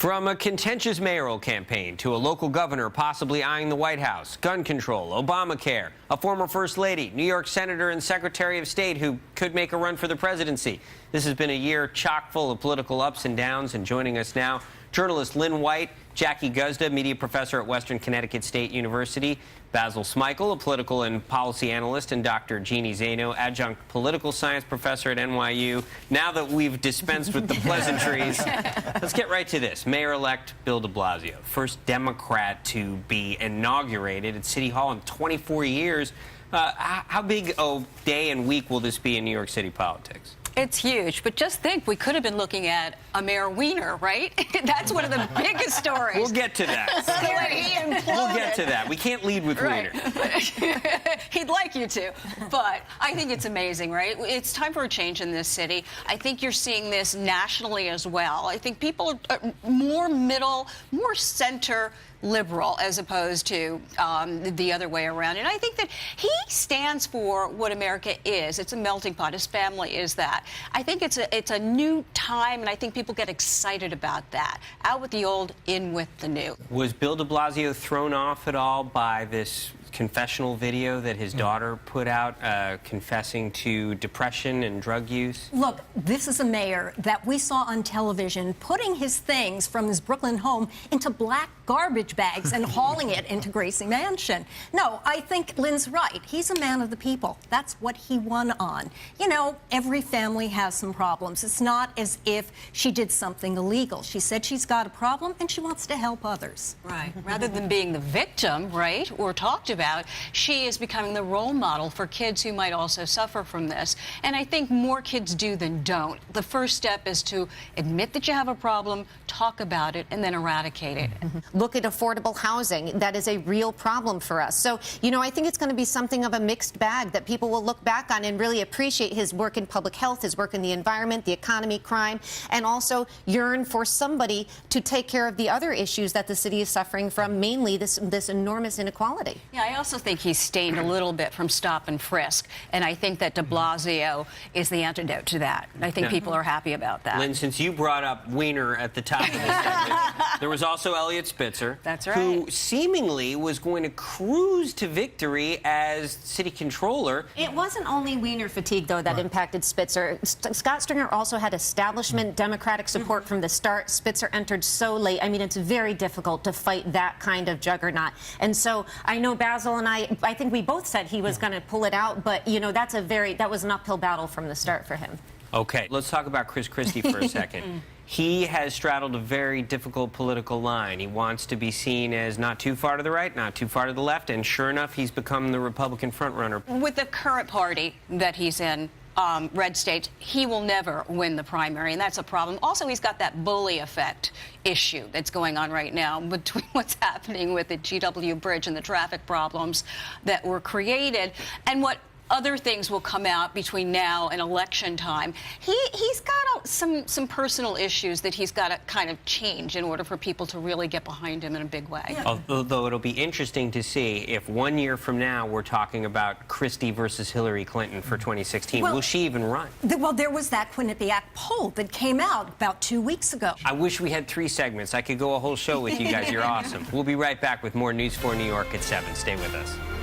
From a contentious mayoral campaign to a local governor possibly eyeing the White House, gun control, Obamacare, a former First Lady, New York Senator and Secretary of State who could make a run for the presidency. This has been a year chock full of political ups and downs, and joining us now, journalist Lynne White, Jackie Guzda, media professor at Western Connecticut State University, Basil Smikle, a political and policy analyst, and Dr. Jeannie Zaino, adjunct political science professor at NYU. Now that we've dispensed with the pleasantries, let's get right to this. Mayor-elect Bill de Blasio, first Democrat to be inaugurated at City Hall in 24 years. How big a day and week will this be in New York City politics? It's huge, but just think, we could have been looking at a Mayor Wiener, right? That's one of the biggest stories. We'll get to that. We'll get to that. We can't lead with Wiener. He'd like you to, but I think it's amazing, right? It's time for a change in this city. I think you're seeing this nationally as well. I think people are more middle, more center liberal as opposed to the other way around. And I think that he stands for what America is. It's a melting pot. His family is that. I think it's a new time, and I think people get excited about that. Out with the old, in with the new. Was Bill de Blasio thrown off at all by this confessional video that his daughter put out confessing to depression and drug use? Look, this is a mayor that we saw on television putting his things from his Brooklyn home into black garbage bags and hauling it into Gracie Mansion. No, I think Lynn's right. He's a man of the people. That's what he won on. You know, every family has some problems. It's not as if she did something illegal. She said she's got a problem and she wants to help others. Right. Rather than being the victim, right, or talked about, she is becoming the role model for kids who might also suffer from this. And I think more kids do than don't. The first step is to admit that you have a problem, talk about it, and then eradicate it. Look at affordable housing. That is a real problem for us. So, you know, I think it's going to be something of a mixed bag that people will look back on and really appreciate his work in public health, his work in the environment, the economy, crime, and also yearn for somebody to take care of the other issues that the city is suffering from, mainly this enormous inequality. Yeah, I also think he's stained a little bit from stop and frisk, and I think that de Blasio is the antidote to that. I think people are happy about that. Lynn, since you brought up Wiener at the top of this segment, there was also Elliot Spitzer, that's right, who seemingly was going to cruise to victory as city controller. It wasn't only Wiener fatigue, though, that impacted Spitzer. Scott Stringer also had establishment Democratic support from the start. Spitzer entered so late. I mean, it's very difficult to fight that kind of juggernaut. And so I know Basil and I think we both said he was going to pull it out, but, you know, that was an uphill battle from the start for him. Okay, let's talk about Chris Christie for a second. He has straddled a very difficult political line. He wants to be seen as not too far to the right, not too far to the left, and sure enough, he's become the Republican frontrunner. With the current party that he's in, red states, he will never win the primary, and that's a problem. Also, he's got that bully effect issue that's going on right now between what's happening with the GW Bridge and the traffic problems that were created and what other things will come out between now and election time. He's got some personal issues that he's got to kind of change in order for people to really get behind him in a big way. Yeah. Although it'll be interesting to see if 1 year from now we're talking about Christie versus Hillary Clinton for 2016. Will she even run? Well, there was that Quinnipiac poll that came out about 2 weeks ago. I wish we had 3 segments. I could go a whole show with you guys. You're awesome. We'll be right back with more News 4 New York at 7. Stay with us.